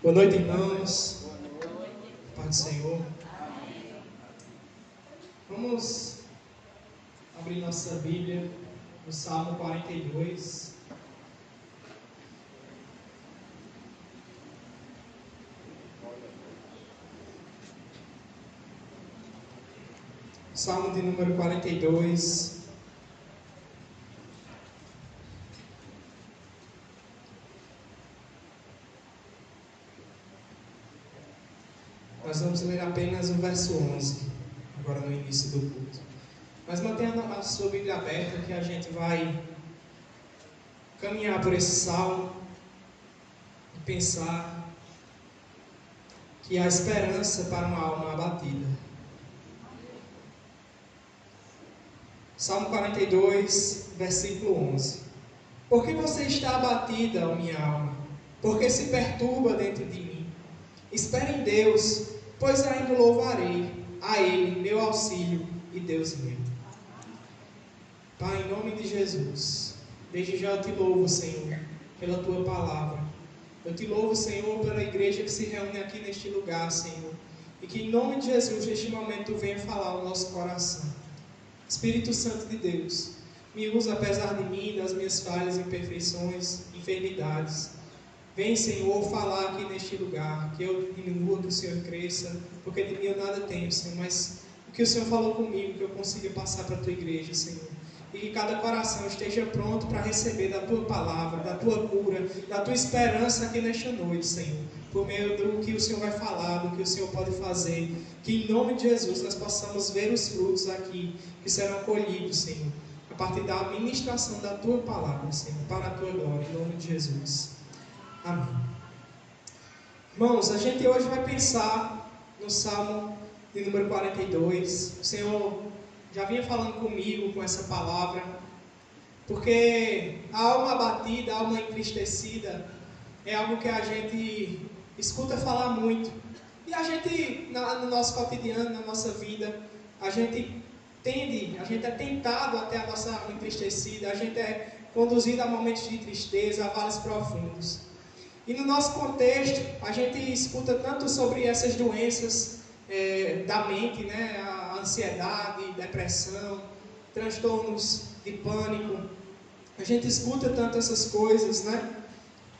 Boa noite, irmãos. Paz do Senhor. Vamos abrir nossa Bíblia no Salmo 42. Salmo de número 42. Nós vamos ler apenas o verso 11, agora no início do culto. Mas mantenha a sua Bíblia aberta, que a gente vai caminhar por esse salmo e pensar que há esperança para uma alma abatida. Salmo 42, versículo 11. Por que você está abatida, ó minha alma? Por que se perturba dentro de mim? Espere em Deus, pois ainda louvarei a Ele, meu auxílio e Deus meu. Pai, em nome de Jesus, desde já eu te louvo, Senhor, pela Tua palavra. Eu te louvo, Senhor, pela igreja que se reúne aqui neste lugar, Senhor. E que em nome de Jesus, neste momento, Tu venha falar ao nosso coração. Espírito Santo de Deus, me usa apesar de mim, das minhas falhas, imperfeições, enfermidades. Vem, Senhor, falar aqui neste lugar, que eu diminua, que o Senhor cresça, porque de mim eu nada tenho, Senhor, mas o que o Senhor falou comigo, que eu consiga passar para a Tua igreja, Senhor. E que cada coração esteja pronto para receber da Tua palavra, da Tua cura, da Tua esperança aqui nesta noite, Senhor. Por meio do que o Senhor vai falar, do que o Senhor pode fazer. Que em nome de Jesus nós possamos ver os frutos aqui, que serão colhidos, Senhor. A partir da ministração da Tua palavra, Senhor, para a Tua glória, em nome de Jesus. Amém. Irmãos, a gente hoje vai pensar no Salmo de número 42. O Senhor já vinha falando comigo com essa palavra, porque a alma abatida, a alma entristecida, é algo que a gente escuta falar muito. E a gente, no nosso cotidiano, na nossa vida, a gente é tentado até a nossa alma entristecida, a gente é conduzido a momentos de tristeza, a vales profundos. E no nosso contexto, a gente escuta tanto sobre essas doenças da mente, né? A ansiedade, depressão, transtornos de pânico. A gente escuta tanto essas coisas, né?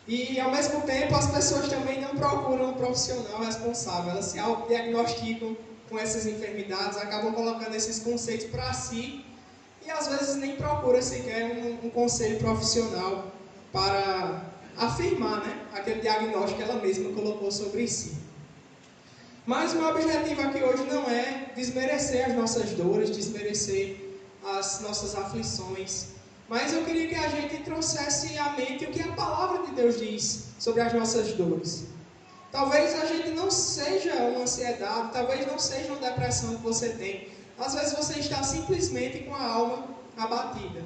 E ao mesmo tempo as pessoas também não procuram um profissional responsável. Elas se autodiagnosticam com essas enfermidades, acabam colocando esses conceitos para si e às vezes nem procuram sequer um conselho profissional para afirmar, né, aquele diagnóstico que ela mesma colocou sobre si. Mas o objetivo aqui hoje não é desmerecer as nossas dores, desmerecer as nossas aflições, mas eu queria que a gente trouxesse à mente o que a palavra de Deus diz sobre as nossas dores. Talvez a gente não seja uma ansiedade, talvez não seja uma depressão que você tem. Às vezes você está simplesmente com a alma abatida.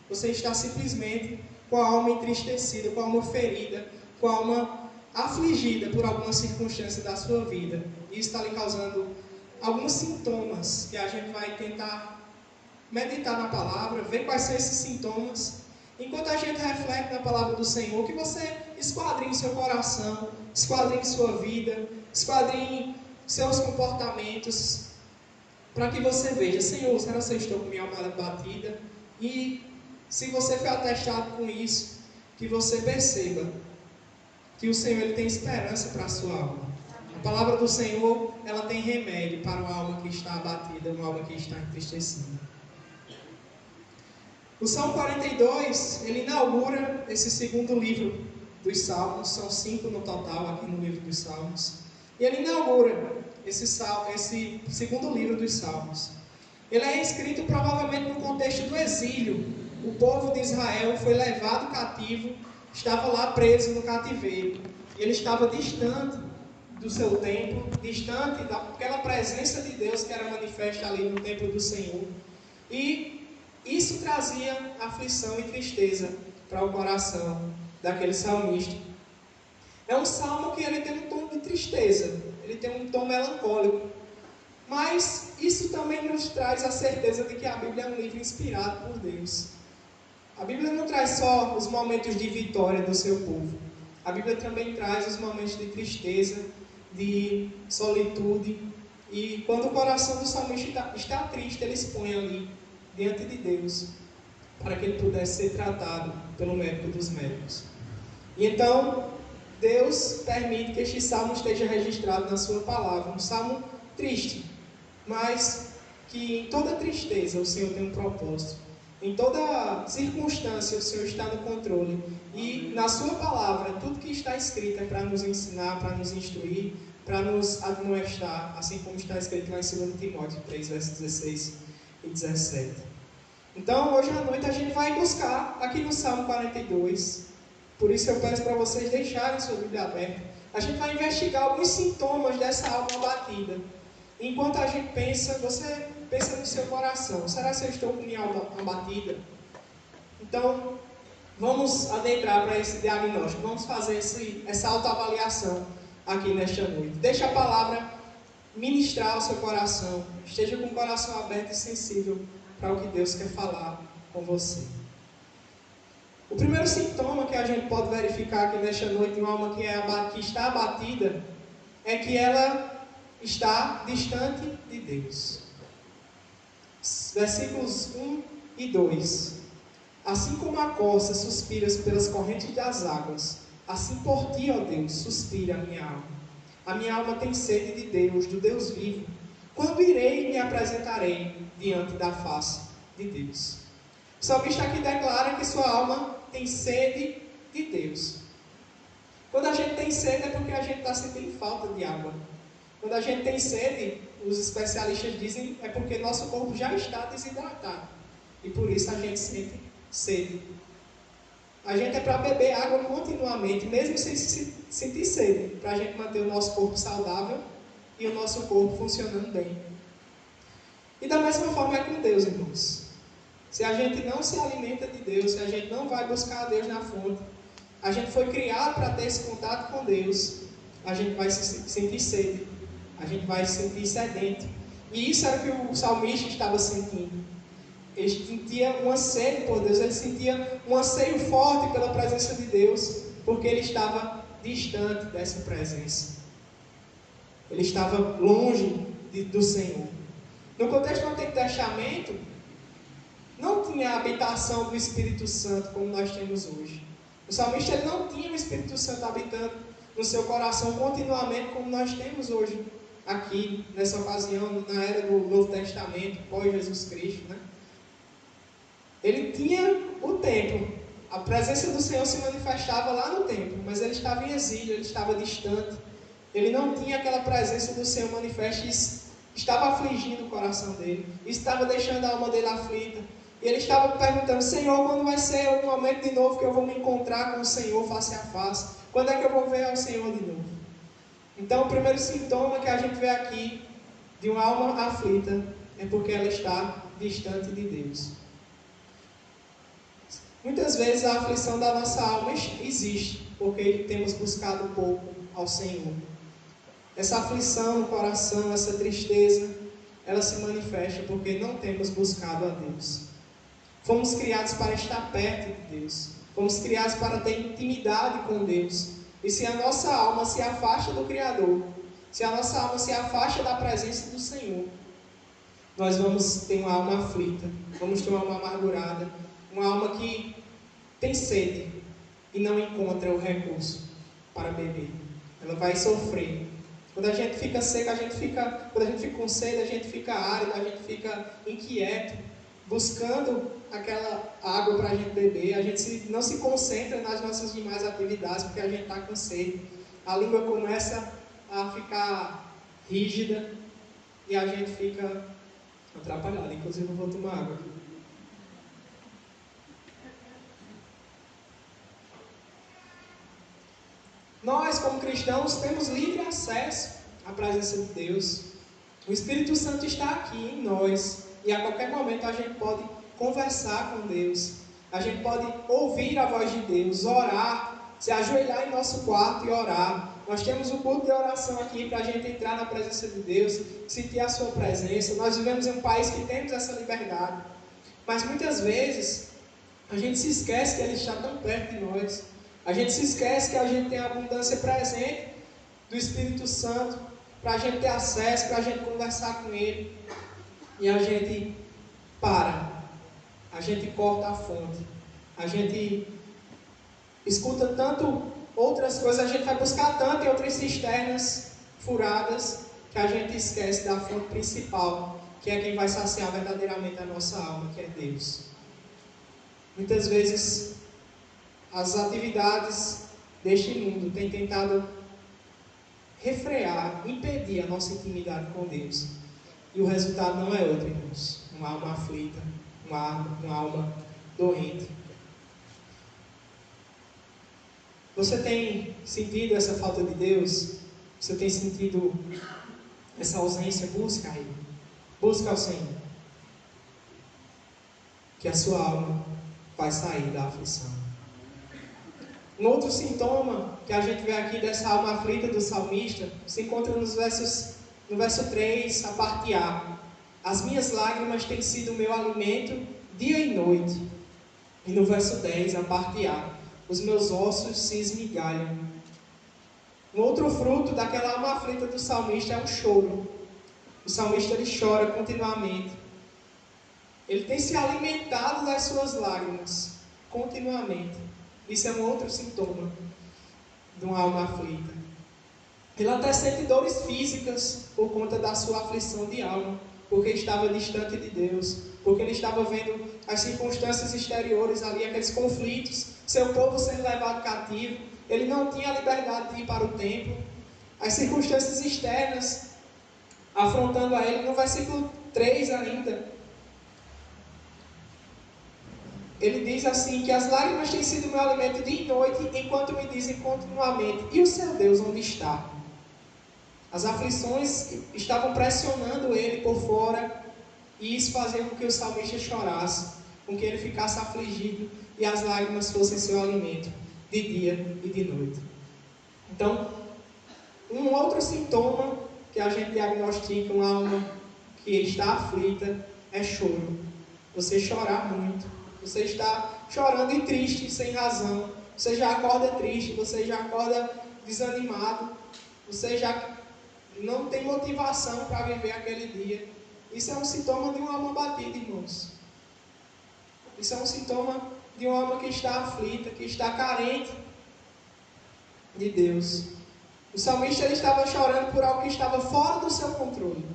Você está simplesmente com a alma entristecida, com a alma ferida, com a alma afligida por alguma circunstância da sua vida. Isso está lhe causando alguns sintomas que a gente vai tentar meditar na palavra, ver quais são esses sintomas. Enquanto a gente reflete na palavra do Senhor, que você esquadrinhe seu coração, esquadrinhe sua vida, esquadrinhe seus comportamentos, para que você veja, Senhor, será que eu estou com minha alma batida? E se você foi atestado com isso, que você perceba que o Senhor ele tem esperança para a sua alma. A palavra do Senhor, ela tem remédio para uma alma que está abatida, uma alma que está entristecida. O Salmo 42, ele inaugura esse segundo livro dos Salmos, são 5 no total aqui no livro dos Salmos. E ele inaugura esse segundo livro dos Salmos. Ele é escrito provavelmente no contexto do exílio. O povo de Israel foi levado cativo, estava lá preso no cativeiro. E ele estava distante do seu templo, distante daquela presença de Deus que era manifesta ali no templo do Senhor. E isso trazia aflição e tristeza para o coração daquele salmista. É um salmo que ele tem um tom de tristeza, ele tem um tom melancólico. Mas isso também nos traz a certeza de que a Bíblia é um livro inspirado por Deus. A Bíblia não traz só os momentos de vitória do seu povo. A Bíblia também traz os momentos de tristeza, de solitude. E quando o coração do salmista está triste, ele expõe ali, diante de Deus, para que ele pudesse ser tratado pelo médico dos médicos. E então, Deus permite que este salmo esteja registrado na sua palavra. Um salmo triste, mas que em toda tristeza o Senhor tem um propósito. Em toda circunstância o Senhor está no controle. E na sua palavra, tudo que está escrito é para nos ensinar, para nos instruir, para nos admoestar, assim como está escrito lá em 2 Timóteo 3, versos 16 e 17. Então, hoje à noite a gente vai buscar aqui no Salmo 42. Por isso eu peço para vocês deixarem sua Bíblia aberta. A gente vai investigar alguns sintomas dessa alma abatida. Enquanto a gente pensa, você pensa no seu coração. Será que eu estou com minha alma abatida? Então, vamos adentrar para esse diagnóstico. Vamos fazer essa autoavaliação aqui nesta noite. Deixe a palavra ministrar o seu coração. Esteja com o coração aberto e sensível para o que Deus quer falar com você. O primeiro sintoma que a gente pode verificar aqui nesta noite de uma alma que está abatida é que ela está distante de Deus. Versículos 1 e 2. Assim como a corça suspira pelas correntes das águas, assim por ti, ó Deus, suspira a minha alma. A minha alma tem sede de Deus, do Deus vivo. Quando irei e me apresentarei diante da face de Deus. O salmista aqui declara que sua alma tem sede de Deus. Quando a gente tem sede é porque a gente está sentindo falta de água. Quando a gente tem sede, os especialistas dizem, é porque nosso corpo já está desidratado. E por isso a gente sente sede. A gente é para beber água continuamente, mesmo sem sentir sede, para a gente manter o nosso corpo saudável e o nosso corpo funcionando bem. E da mesma forma é com Deus, irmãos. Se a gente não se alimenta de Deus, se a gente não vai buscar a Deus na fonte, a gente foi criado para ter esse contato com Deus, a gente vai se sentir sede, a gente vai se sentir sedento. E isso era o que o salmista estava sentindo. Ele sentia uma sede por Deus, ele sentia um anseio forte pela presença de Deus, porque ele estava distante dessa presença. Ele estava longe do Senhor. No contexto do Antigo Testamento, não tinha a habitação do Espírito Santo como nós temos hoje. O salmista ele não tinha o Espírito Santo habitando no seu coração continuamente como nós temos hoje, aqui, nessa ocasião, na era do Novo Testamento, pós-Jesus Cristo, né? Ele tinha o templo, a presença do Senhor se manifestava lá no templo, mas ele estava em exílio, ele estava distante, ele não tinha aquela presença do Senhor manifesta, isso estava afligindo o coração dele, isso estava deixando a alma dele aflita, e ele estava perguntando, Senhor, quando vai ser o momento de novo que eu vou me encontrar com o Senhor face a face? Quando é que eu vou ver ao Senhor de novo? Então o primeiro sintoma que a gente vê aqui, de uma alma aflita, é porque ela está distante de Deus. Muitas vezes a aflição da nossa alma existe, porque temos buscado pouco ao Senhor. Essa aflição no coração, essa tristeza, ela se manifesta porque não temos buscado a Deus. Fomos criados para estar perto de Deus. Fomos criados para ter intimidade com Deus. E se a nossa alma se afasta do Criador, se a nossa alma se afasta da presença do Senhor, nós vamos ter uma alma aflita, vamos ter uma alma amargurada, uma alma que tem sede e não encontra o recurso para beber. Ela vai sofrer. Quando a gente fica seco, quando a gente fica com sede, a gente fica árido, a gente fica inquieto, buscando aquela água para a gente beber. A gente não se concentra nas nossas demais atividades porque a gente está com sede. A língua começa a ficar rígida e a gente fica atrapalhado. Inclusive eu vou tomar água aqui. Nós, como cristãos, temos livre acesso à presença de Deus. O Espírito Santo está aqui em nós. E a qualquer momento a gente pode conversar com Deus. A gente pode ouvir a voz de Deus, orar, se ajoelhar em nosso quarto e orar. Nós temos um culto de oração aqui para a gente entrar na presença de Deus, sentir a sua presença. Nós vivemos em um país que temos essa liberdade. Mas muitas vezes a gente se esquece que Ele está tão perto de nós. A gente se esquece que a gente tem a abundância presente do Espírito Santo, para a gente ter acesso, para a gente conversar com Ele. E a gente a gente corta a fonte, a gente escuta tanto outras coisas, a gente vai buscar tanto em outras cisternas furadas, que a gente esquece da fonte principal, que é quem vai saciar verdadeiramente a nossa alma, que é Deus. Muitas vezes as atividades deste mundo têm tentado refrear, impedir a nossa intimidade com Deus. E o resultado não é outro, irmãos. Uma alma aflita, uma alma doente. Você tem sentido essa falta de Deus? Você tem sentido essa ausência? Busca Ele. Busca o Senhor. Que a sua alma vai sair da aflição. Um outro sintoma que a gente vê aqui dessa alma aflita do salmista se encontra no verso 3, a parte A. As minhas lágrimas têm sido o meu alimento dia e noite. E no verso 10, a parte A. Os meus ossos se esmigalham. Um outro fruto daquela alma aflita do salmista é o choro. O salmista ele chora continuamente. Ele tem se alimentado das suas lágrimas continuamente. Isso é um outro sintoma de uma alma aflita. Ele até sente dores físicas por conta da sua aflição de alma, porque estava distante de Deus, porque ele estava vendo as circunstâncias exteriores ali, aqueles conflitos, seu povo sendo levado cativo, ele não tinha a liberdade de ir para o templo, as circunstâncias externas afrontando a ele. No versículo 3 ainda, ele diz assim, que as lágrimas têm sido meu alimento dia e noite, enquanto me dizem continuamente, e o seu Deus onde está? As aflições estavam pressionando ele por fora, e isso fazia com que o salmista chorasse, com que ele ficasse afligido, e as lágrimas fossem seu alimento, de dia e de noite. Então, um outro sintoma que a gente diagnostica uma alma que está aflita é choro. Você chorar muito. Você está chorando e triste, sem razão. Você já acorda triste, você já acorda desanimado. Você já não tem motivação para viver aquele dia. Isso é um sintoma de uma alma batida, irmãos. Isso é um sintoma de uma alma que está aflita, que está carente de Deus. O salmista ele estava chorando por algo que estava fora do seu controle.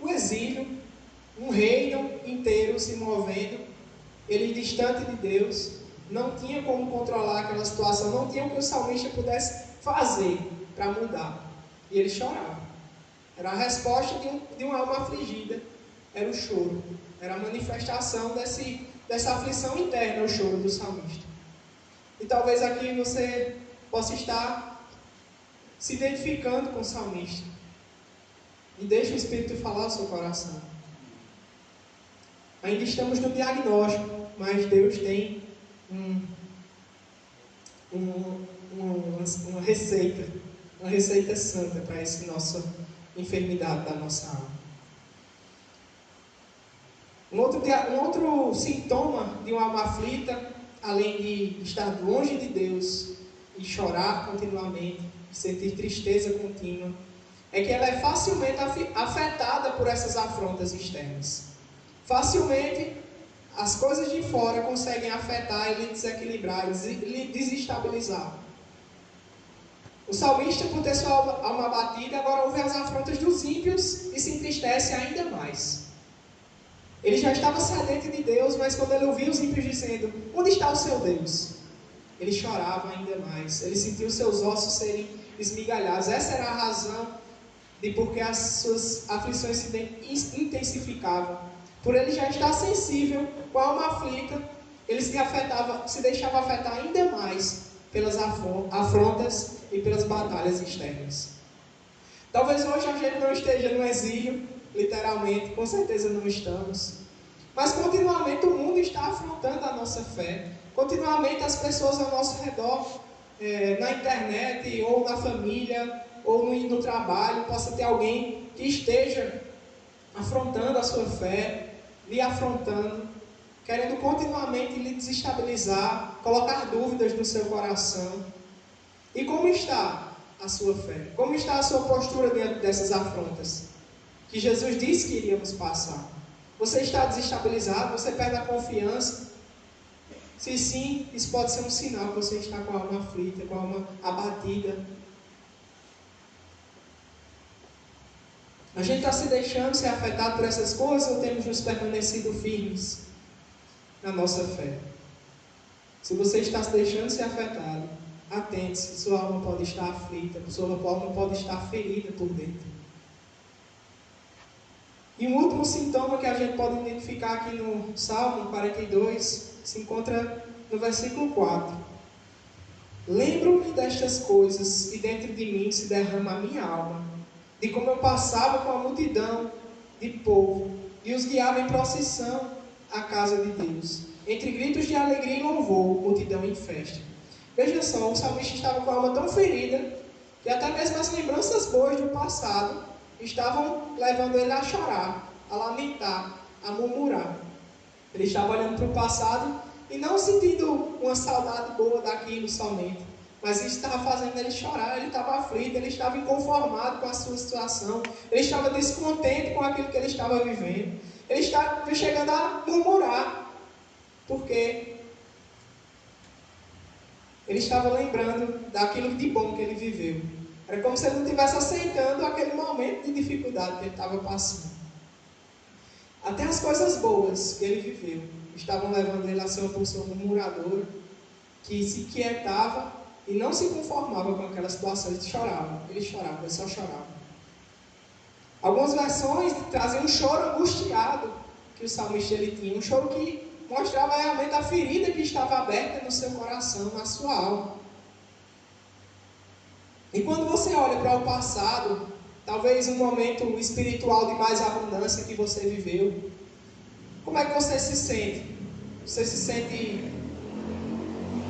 O exílio, um reino inteiro se movendo, ele distante de Deus, não tinha como controlar aquela situação, não tinha o que o salmista pudesse fazer para mudar. E ele chorava. Era a resposta de uma alma afligida, era o choro, era a manifestação dessa aflição interna, o choro do salmista. E talvez aqui você possa estar se identificando com o salmista. E deixe o Espírito falar ao seu coração. Ainda estamos no diagnóstico, mas Deus tem uma receita santa para essa nossa enfermidade da nossa alma. Um outro sintoma de uma alma aflita, além de estar longe de Deus e chorar continuamente, sentir tristeza contínua, é que ela é facilmente afetada por essas afrontas externas. Facilmente as coisas de fora conseguem afetar e lhe desequilibrar, lhe desestabilizar. O salmista, por ter sua alma abatida, agora ouve as afrontas dos ímpios e se entristece ainda mais. Ele já estava sedento de Deus, mas quando ele ouvia os ímpios dizendo, onde está o seu Deus? Ele chorava ainda mais, ele sentiu seus ossos serem esmigalhados. Essa era a razão de porque as suas aflições se intensificavam. Por ele já estar sensível, com a alma aflita, ele se deixava afetar ainda mais pelas afrontas e pelas batalhas externas. Talvez hoje a gente não esteja no exílio, literalmente, com certeza não estamos. Mas continuamente o mundo está afrontando a nossa fé. Continuamente as pessoas ao nosso redor, na internet, ou na família, ou no trabalho, possa ter alguém que esteja afrontando a sua fé, lhe afrontando. querendo continuamente lhe desestabilizar, colocar dúvidas no seu coração. E como está a sua fé? Como está a sua postura diante dessas afrontas que Jesus disse que iríamos passar? Você está desestabilizado? Você perde a confiança? Se sim, isso pode ser um sinal que você está com a alma aflita, com a alma abatida. A gente está se deixando ser afetado por essas coisas ou temos nos permanecido firmes na nossa fé? Se você está se deixando ser afetado, atente-se, sua alma pode estar aflita, sua alma pode estar ferida por dentro. E um último sintoma que a gente pode identificar aqui no Salmo 42 se encontra no versículo 4. Lembro-me destas coisas e dentro de mim se derrama a minha alma, de como eu passava com a multidão de povo e os guiava em procissão à casa de Deus, entre gritos de alegria e louvor, multidão em festa. Veja só, o salmista estava com a alma tão ferida que até mesmo as lembranças boas do passado estavam levando ele a chorar, a lamentar, a murmurar. Ele estava olhando para o passado e não sentindo uma saudade boa daquilo somente, mas isso estava fazendo ele chorar. Ele estava aflito, ele estava inconformado com a sua situação, ele estava descontente com aquilo que ele estava vivendo. Ele estava chegando a murmurar, porque ele estava lembrando daquilo de bom que ele viveu. Era como se ele não estivesse aceitando aquele momento de dificuldade que ele estava passando. Até as coisas boas que ele viveu estavam levando ele a ser uma pessoa murmuradora, que se quietava e não se conformava com aquela situação. Ele chorava, ele só chorava. Algumas versões trazem um choro angustiado que o salmista ele tinha, um choro que mostrava realmente a ferida que estava aberta no seu coração, na sua alma. E quando você olha para o passado, talvez um momento espiritual de mais abundância que você viveu, como é que você se sente? Você se sente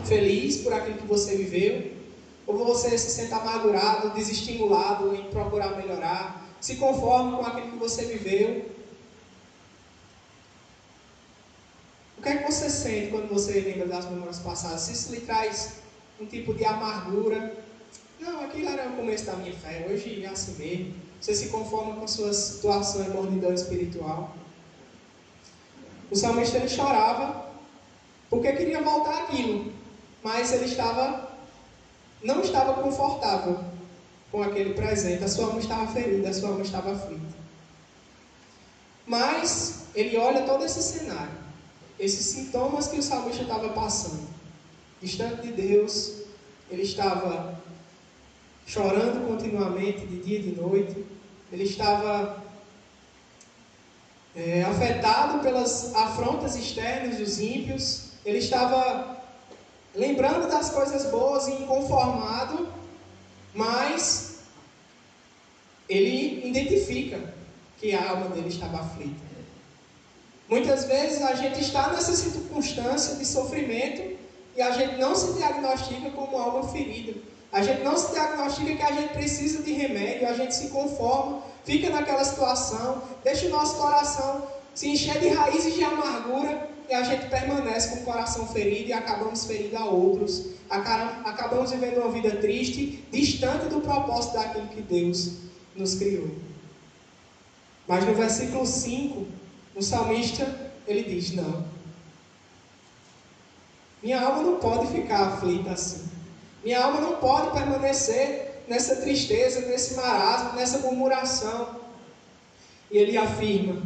feliz por aquilo que você viveu? Ou você se sente amargurado, desestimulado em procurar melhorar? Se conforma com aquilo que você viveu? O que é que você sente quando você lembra das memórias passadas? Se isso lhe traz um tipo de amargura? Não, aquilo era o começo da minha fé, hoje é assim mesmo. Você se conforma com sua situação e mordidão espiritual. O salmista ele chorava porque queria voltar àquilo, mas ele não estava confortável com aquele presente. A sua alma estava ferida, a sua alma estava aflita. Mas ele olha todo esse cenário, esses sintomas que o salmista estava passando. Distante de Deus, ele estava chorando continuamente, de dia e de noite. Ele estava afetado pelas afrontas externas dos ímpios. Ele estava lembrando das coisas boas e inconformado, mas ele identifica que a alma dele estava aflita. Muitas vezes a gente está nessa circunstância de sofrimento e a gente não se diagnostica como alma ferida. A gente não se diagnostica que a gente precisa de remédio, a gente se conforma, fica naquela situação, deixa o nosso coração se encher de raízes de amargura e a gente permanece com o coração ferido e acabamos ferindo a outros. Acabamos vivendo uma vida triste, distante do propósito daquilo que Deus nos criou. Mas no versículo 5, o salmista, ele diz, não. Minha alma não pode ficar aflita assim. Minha alma não pode permanecer nessa tristeza, nesse marasmo, nessa murmuração. E ele afirma,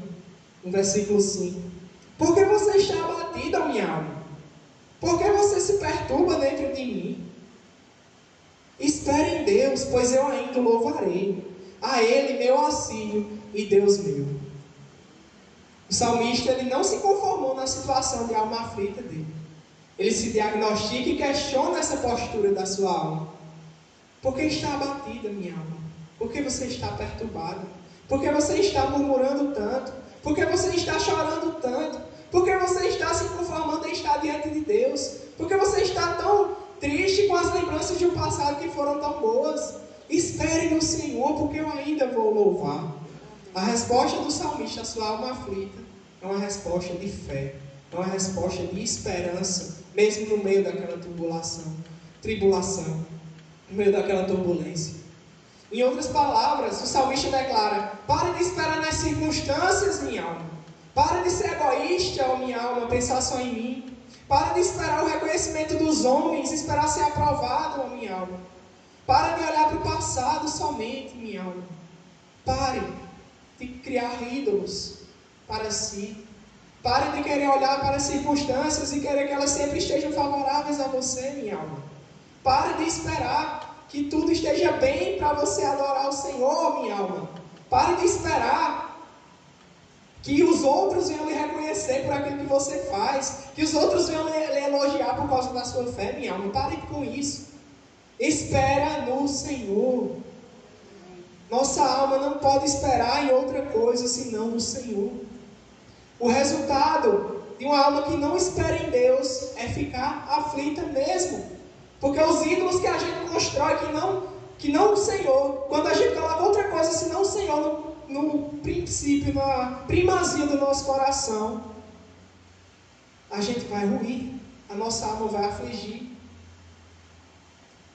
no versículo 5, por que você está abatida, minha alma? Por que você se perturba dentro de mim? Espere em Deus, pois eu ainda o louvarei. A Ele, meu auxílio e Deus meu. O salmista ele não se conformou na situação de alma aflita dele. Ele se diagnostica e questiona essa postura da sua alma. Por que está abatida, minha alma? Por que você está perturbada? Por que você está murmurando tanto? Por que você está chorando tanto? Por que você está se conformando em estar diante de Deus? Por que você está tão triste com as lembranças de um passado que foram tão boas? Espere no Senhor, porque eu ainda vou louvar. A resposta do salmista à sua alma aflita é uma resposta de fé. é uma resposta de esperança, mesmo no meio daquela tribulação, no meio daquela turbulência. Em outras palavras, o salmista declara: pare de esperar nas circunstâncias, minha alma. Pare de ser egoísta, ó minha alma, pensar só em mim. Pare de esperar o reconhecimento dos homens, esperar ser aprovado, ó minha alma. Pare de olhar para o passado somente, minha alma. Pare de criar ídolos para si. Pare de querer olhar para as circunstâncias e querer que elas sempre estejam favoráveis a você, minha alma. Pare de esperar que tudo esteja bem para você adorar o Senhor, minha alma. Pare de esperar que os outros venham lhe reconhecer por aquilo que você faz, que os outros venham lhe elogiar por causa da sua fé, minha alma. Pare com isso. Espera no Senhor. Nossa alma não pode esperar em outra coisa senão no Senhor. O resultado de uma alma que não espera em Deus é ficar aflita mesmo. Porque os ídolos que a gente constrói, que não o Senhor, quando a gente coloca outra coisa senão o Senhor no princípio, na primazia do nosso coração, a gente vai ruir, a nossa alma vai afligir.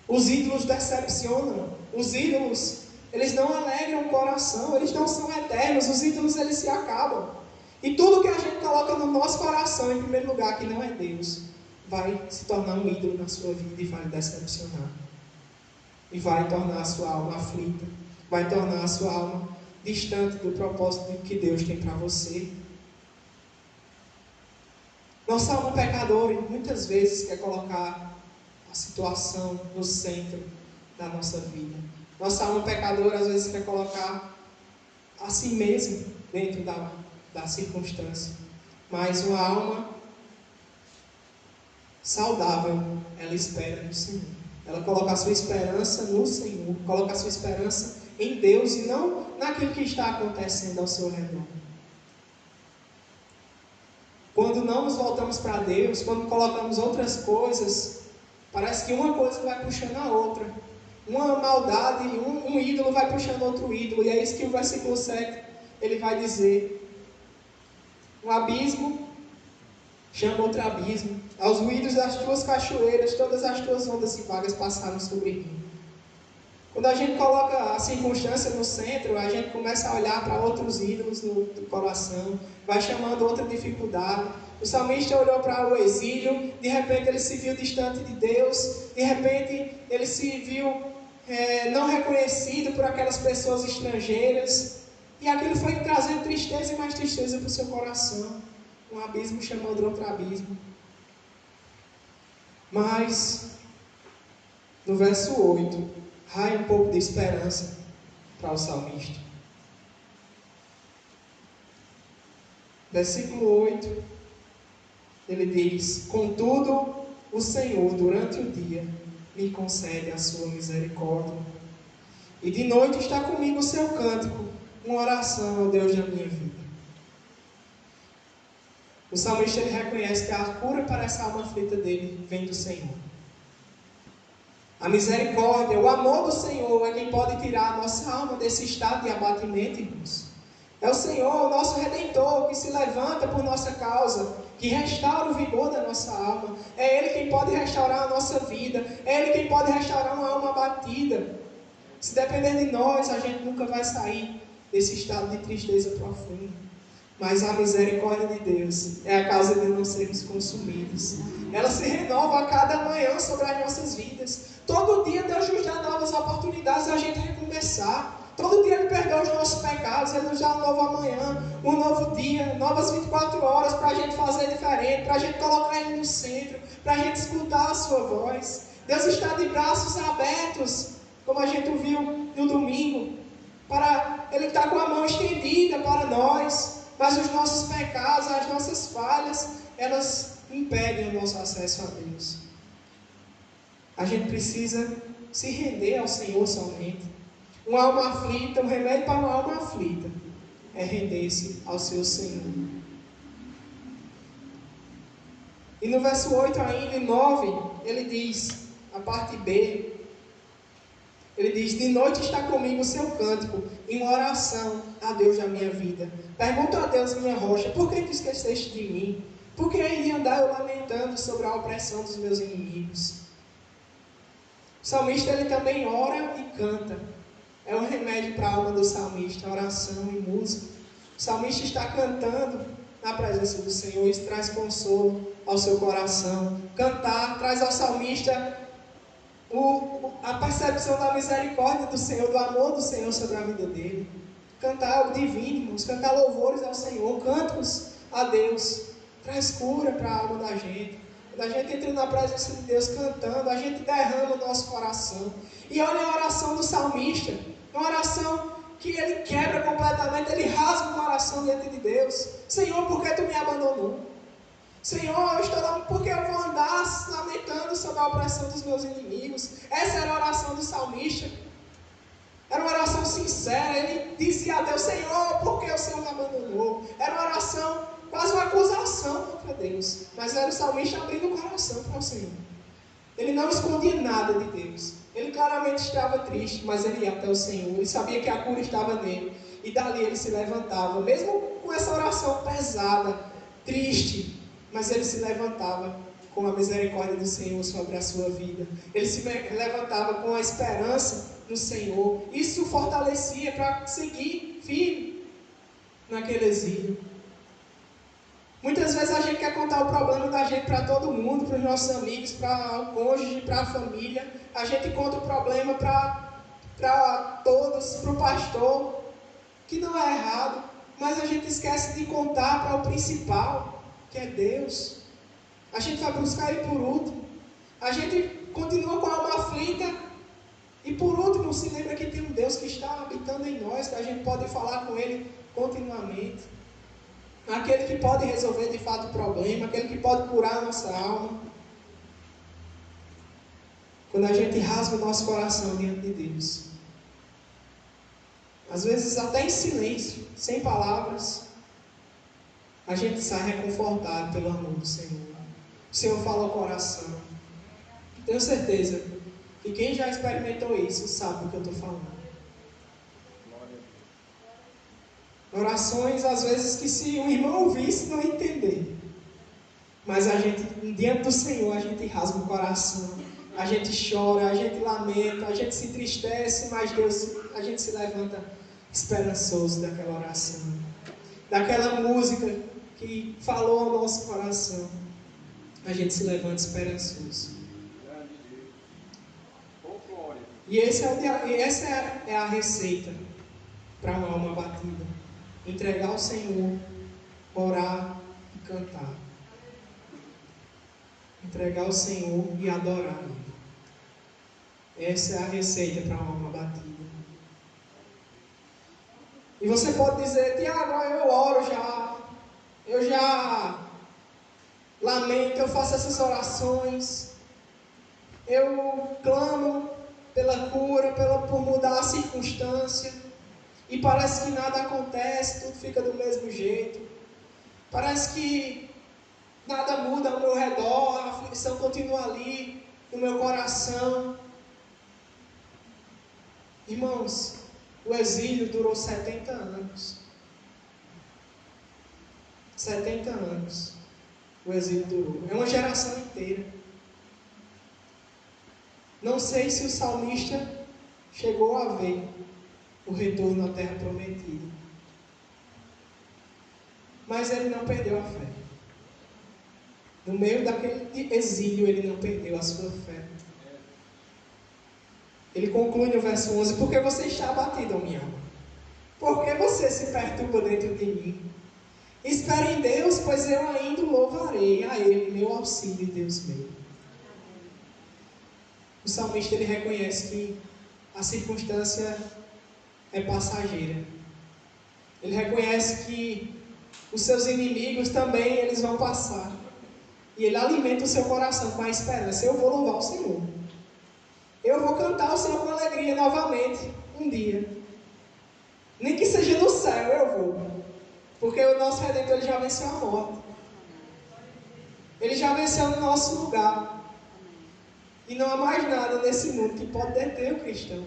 Os ídolos decepcionam, os ídolos, eles não alegram o coração, eles não são eternos, os ídolos eles se acabam. E tudo que a gente coloca no nosso coração, em primeiro lugar, que não é Deus, vai se tornar um ídolo na sua vida e vai lhe decepcionar. E vai tornar a sua alma aflita, vai tornar a sua alma distante do propósito que Deus tem para você. Nossa alma pecadora, muitas vezes, quer colocar a situação no centro da nossa vida. Nossa alma pecadora, às vezes, quer colocar a si mesmo dentro da circunstância. Mas uma alma saudável, ela espera no Senhor. Ela coloca a sua esperança no Senhor, coloca a sua esperança em Deus e não naquilo que está acontecendo ao seu redor. Quando não nos voltamos para Deus, quando colocamos outras coisas, parece que uma coisa vai puxando a outra. Uma maldade, um ídolo vai puxando outro ídolo. E é isso que o versículo 7 ele vai dizer. Um abismo chama outro abismo. Aos ruídos das tuas cachoeiras, todas as tuas ondas e vagas passaram sobre mim. Quando a gente coloca a circunstância no centro, a gente começa a olhar para outros ídolos no coração, vai chamando outra dificuldade. O salmista olhou para o exílio, de repente ele se viu distante de Deus, de repente ele se viu não reconhecido por aquelas pessoas estrangeiras, e aquilo foi trazendo tristeza e mais tristeza para o seu coração. Um abismo chamando outro abismo. Mas, no verso 8, raia um pouco de esperança para o salmista. Versículo 8, ele diz: contudo, o Senhor, durante o dia, me concede a sua misericórdia, e de noite está comigo o seu cântico, uma oração ao Deus da minha vida. O salmista ele reconhece que a cura para essa alma aflita dele vem do Senhor. A misericórdia, o amor do Senhor é quem pode tirar a nossa alma desse estado de abatimento, irmãos. É o Senhor, o nosso Redentor, que se levanta por nossa causa, que restaura o vigor da nossa alma. É Ele quem pode restaurar a nossa vida. É Ele quem pode restaurar uma alma abatida. Se depender de nós, a gente nunca vai sair desse estado de tristeza profunda. Mas a misericórdia de Deus é a causa de não sermos consumidos. Ela se renova a cada manhã sobre as nossas vidas. Todo dia Deus nos dá novas oportunidades de a gente recomeçar. Todo dia Ele perdoa os nossos pecados. Ele nos dá um novo amanhã, um novo dia, novas 24 horas para a gente fazer diferente, para a gente colocar Ele no centro, para a gente escutar a sua voz. Deus está de braços abertos, como a gente viu no domingo. Ele está com a mão estendida para nós. Mas os nossos pecados, as nossas falhas, elas impedem o nosso acesso a Deus. A gente precisa se render ao Senhor somente. Uma alma aflita, um remédio para uma alma aflita é render-se ao seu Senhor. E no verso 8 ainda, e 9, ele diz, a parte B, ele diz: de noite está comigo o seu cântico, em uma oração a Deus da minha vida. Pergunto a Deus, minha rocha, por que tu esqueceste de mim? Por que iria andar eu lamentando sobre a opressão dos meus inimigos? O salmista ele também ora e canta. É um remédio para a alma do salmista, oração e música. O salmista está cantando na presença do Senhor, isso traz consolo ao seu coração. Cantar traz ao salmista a percepção da misericórdia do Senhor, do amor do Senhor sobre a vida dele. Cantar algo divino, irmãos, cantar louvores ao Senhor, cantos a Deus, traz cura para a alma da gente. Quando a gente entra na presença de Deus cantando, a gente derrama o nosso coração. E olha a oração do salmista, uma oração que ele quebra completamente, ele rasga o coração diante de Deus. Senhor, por que tu me abandonou? Senhor, eu estou lá porque eu vou andar lamentando sobre a opressão dos meus inimigos. Essa era a oração do salmista. Era uma oração sincera. Ele dizia a Deus: Senhor, por que o Senhor me abandonou? Era uma oração, quase uma acusação contra Deus. Mas era o salmista abrindo o coração para o Senhor. Ele não escondia nada de Deus. Ele claramente estava triste, mas ele ia até o Senhor. Ele sabia que a cura estava nele. E dali ele se levantava. Mesmo com essa oração pesada, triste, mas ele se levantava com a misericórdia do Senhor sobre a sua vida. Ele se levantava com a esperança no Senhor. Isso o fortalecia para seguir firme naquele exílio. Muitas vezes a gente quer contar o problema da gente para todo mundo, para os nossos amigos, para o cônjuge, para a família. A gente conta o problema para todos, para o pastor, que não é errado, mas a gente esquece de contar para o principal, que é Deus. A gente vai buscar Ele por último. A gente continua com a alma aflita e por último se lembra que tem um Deus que está habitando em nós, que a gente pode falar com Ele continuamente. Aquele que pode resolver de fato o problema, aquele que pode curar a nossa alma. Quando a gente rasga o nosso coração diante de Deus, às vezes até em silêncio, sem palavras, a gente sai reconfortado pelo amor do Senhor. O Senhor fala ao coração. Tenho certeza que quem já experimentou isso sabe do que eu estou falando. Orações, às vezes, que se o irmão ouvisse, não ia entender. Mas a gente, diante do Senhor, a gente rasga o coração. A gente chora, a gente lamenta, a gente se entristece, mas Deus, a gente se levanta esperançoso daquela oração. Daquela música que falou ao nosso coração. A gente se levanta esperançoso. E essa é a receita para uma alma abatida. Entregar ao Senhor, orar e cantar. Entregar ao Senhor e adorar Ele. Essa é a receita para uma alma abatida. E você pode dizer: Tiago, eu oro já, eu já lamento, eu faço essas orações, eu clamo pela cura, por mudar a circunstância. E parece que nada acontece, tudo fica do mesmo jeito. Parece que nada muda ao meu redor, a aflição continua ali, no meu coração. Irmãos, o exílio durou 70 anos. 70 anos o exílio durou. É uma geração inteira. Não sei se o salmista chegou a ver o retorno à terra prometida. Mas ele não perdeu a fé. No meio daquele exílio, ele não perdeu a sua fé. Ele conclui no verso 11: porque você está abatido, ó minha alma? Por que você se perturba dentro de mim? Espere em Deus, pois eu ainda o louvarei, a Ele, meu auxílio, Deus meu. O salmista, ele reconhece que a circunstância é passageira. Ele reconhece que os seus inimigos também eles vão passar. E ele alimenta o seu coração com a esperança: eu vou louvar o Senhor. Eu vou cantar o Senhor com alegria novamente, um dia. Nem que seja no céu, eu vou. Porque o nosso Redentor ele já venceu a morte. Ele já venceu no nosso lugar. E não há mais nada nesse mundo que pode deter o cristão.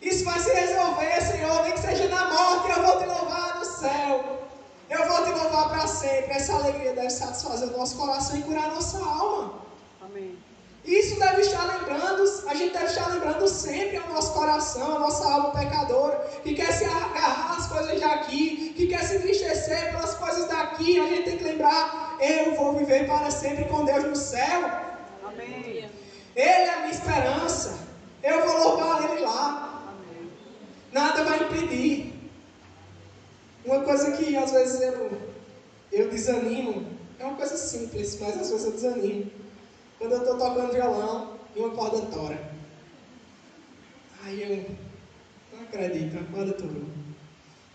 Isso vai se resolver, Senhor, nem que seja na morte, eu vou te louvar no céu. Eu vou te louvar para sempre. Essa alegria deve satisfazer o nosso coração e curar a nossa alma. Amém. Isso deve estar lembrando, a gente deve estar lembrando sempre ao nosso coração, a nossa alma pecadora, que quer se agarrar às coisas daqui, que quer se entristecer pelas coisas daqui. A gente tem que lembrar: eu vou viver para sempre com Deus no céu. Amém. Ele é a minha esperança. Eu vou louvar Ele lá. Amém. Nada vai impedir. Uma coisa que às vezes eu desanimo, é uma coisa simples, mas às vezes eu desanimo. Quando eu estou tocando violão e uma corda tora. Aí eu não acredito, a corda torou.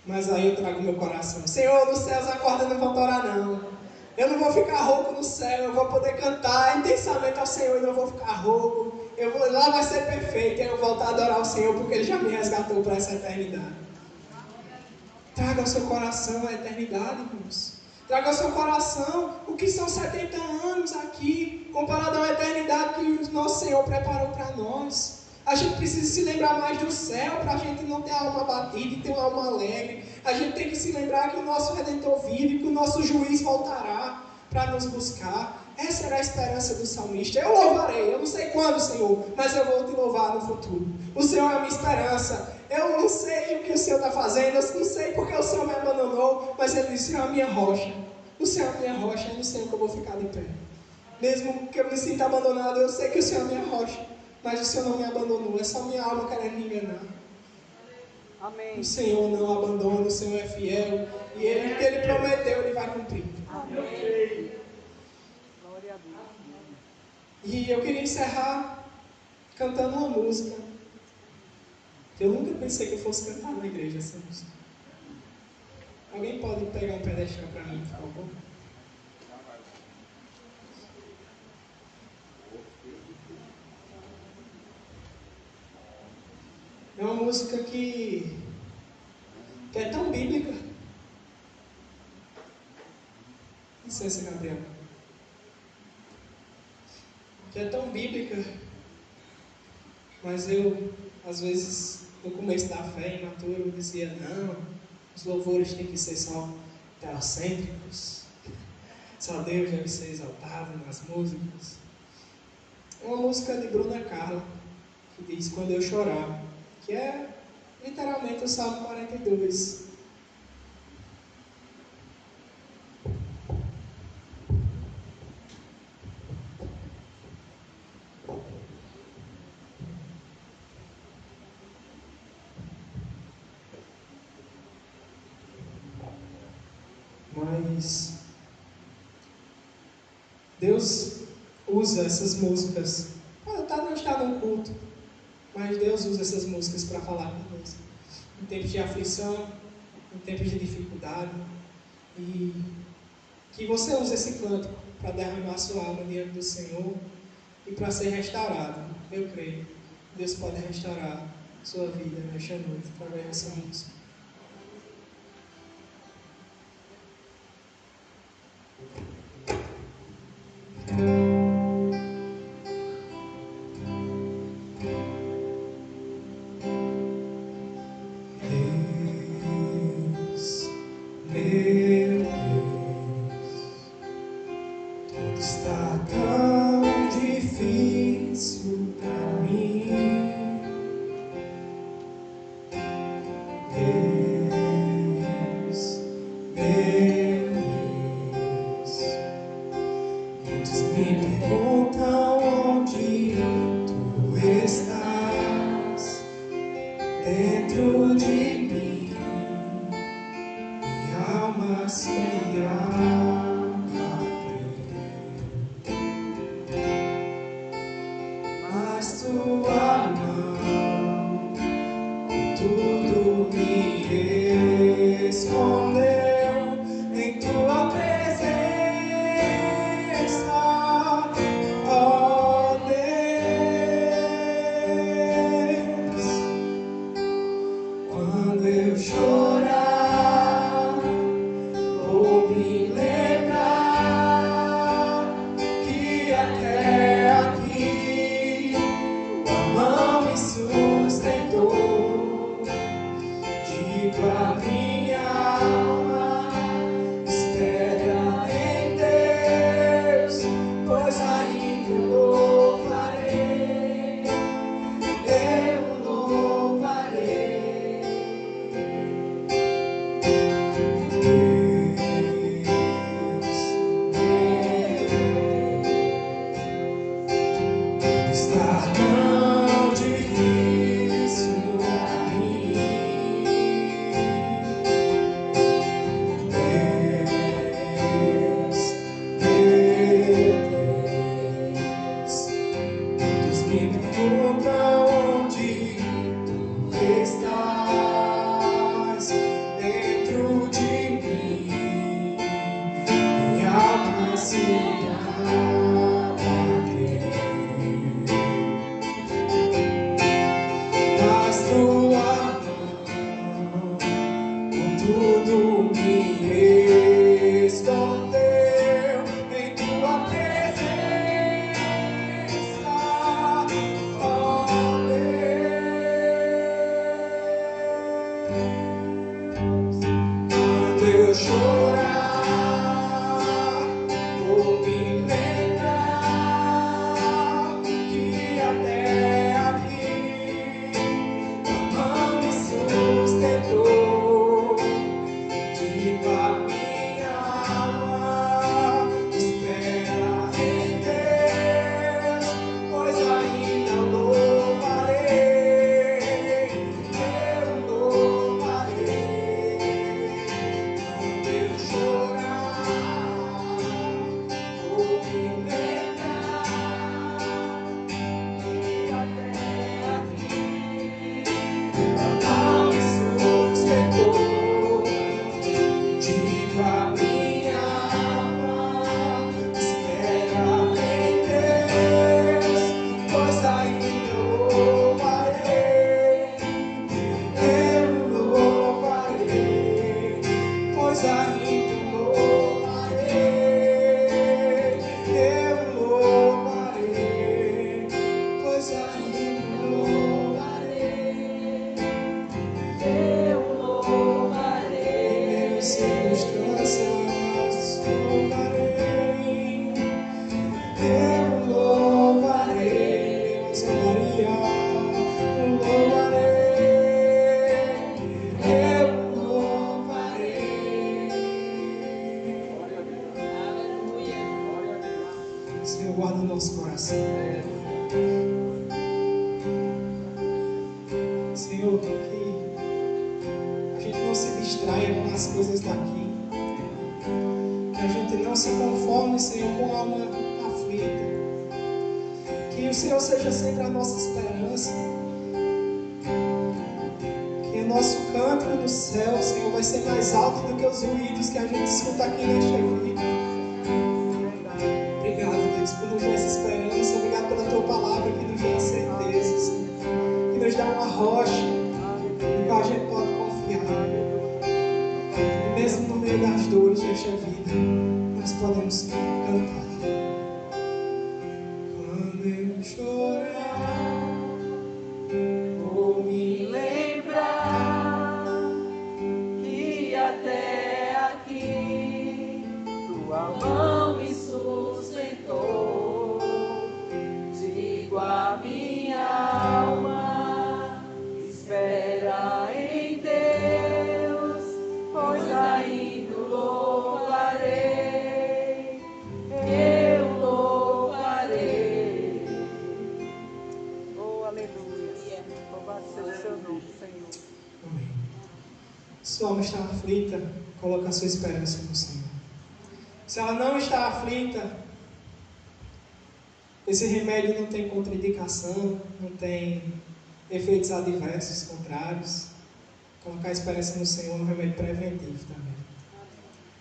Mas aí eu trago meu coração: Senhor, nos céus a corda não vão torar não. Eu não vou ficar rouco no céu, eu vou poder cantar intensamente ao Senhor e não vou ficar rouco. Lá vai ser perfeito, e eu voltar a adorar o Senhor porque Ele já me resgatou para essa eternidade. Traga ao seu coração a eternidade, irmãos. Traga ao seu coração o que são 70 anos aqui, comparado à eternidade que o nosso Senhor preparou para nós. A gente precisa se lembrar mais do céu, para a gente não ter a alma abatida e ter uma alma alegre. A gente tem que se lembrar que o nosso Redentor vive, que o nosso juiz voltará para nos buscar. Essa era a esperança do salmista. Eu louvarei, eu não sei quando, Senhor, mas eu vou te louvar no futuro. O Senhor é a minha esperança. Eu não sei o que o Senhor está fazendo, eu não sei porque o Senhor me abandonou, mas Ele disse: o Senhor é a minha rocha. O Senhor é a minha rocha, é no Senhor que eu vou ficar de pé. Mesmo que eu me sinta abandonado, eu sei que o Senhor é a minha rocha, mas o Senhor não me abandonou, é só minha alma querendo me enganar. Amém. O Senhor não abandona, o Senhor é fiel, e o que Ele prometeu, Ele vai cumprir. Amém. Glória a Deus. E eu queria encerrar cantando uma música. Eu nunca pensei que eu fosse cantar na igreja essa música. Alguém pode pegar um pedestal para mim, por favor? É uma música que é tão bíblica. Licença, Gabriel. Que é tão bíblica, mas eu, às vezes, no começo da fé, imaturo, eu dizia: não, os louvores têm que ser só teocêntricos, só Deus deve ser exaltado nas músicas. É uma música de Bruna Carla, que diz Quando Eu Chorar, que é literalmente o Salmo 42. Mas Deus usa essas músicas. Não está no culto, mas Deus usa essas músicas para falar conosco. Em tempos de aflição, em tempos de dificuldade. E que você use esse cântico para derramar sua alma diante do Senhor e para ser restaurado. Eu creio. Deus pode restaurar sua vida nesta noite através dessa música. Quando Senhor, que a gente não se distraia com as coisas daqui. Que a gente não se conforme, Senhor, com a alma aflita. Que o Senhor seja sempre a nossa esperança. Que o nosso canto no céu, Senhor, vai ser mais alto do que os ruídos que a gente escuta aqui nesta vida. Obrigado, Deus, por nos dar essa esperança. Obrigado pela Tua palavra que nos dá a certeza, Senhor. Que nos dá uma rocha no qual a gente pode confiar. E mesmo no meio das dores desta vida, nós podemos cantar. Quando eu chorar, vou me lembrar que até aqui tua mão me sustentou. Digo a minha alma, espera em Deus, pois ainda o louvarei, eu louvarei. Oh, aleluia. Louvado seja o seu nome, Senhor. Amém. Sua alma está aflita, coloque a sua esperança no Senhor. Se ela não está aflita, esse remédio não tem contraindicação, não tem efeitos adversos, contrários. Colocar a esperança no Senhor é um remédio preventivo também.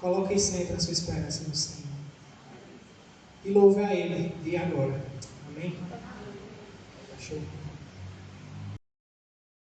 Coloque sempre a sua esperança no Senhor. E louve a Ele, de agora. Amém? Show.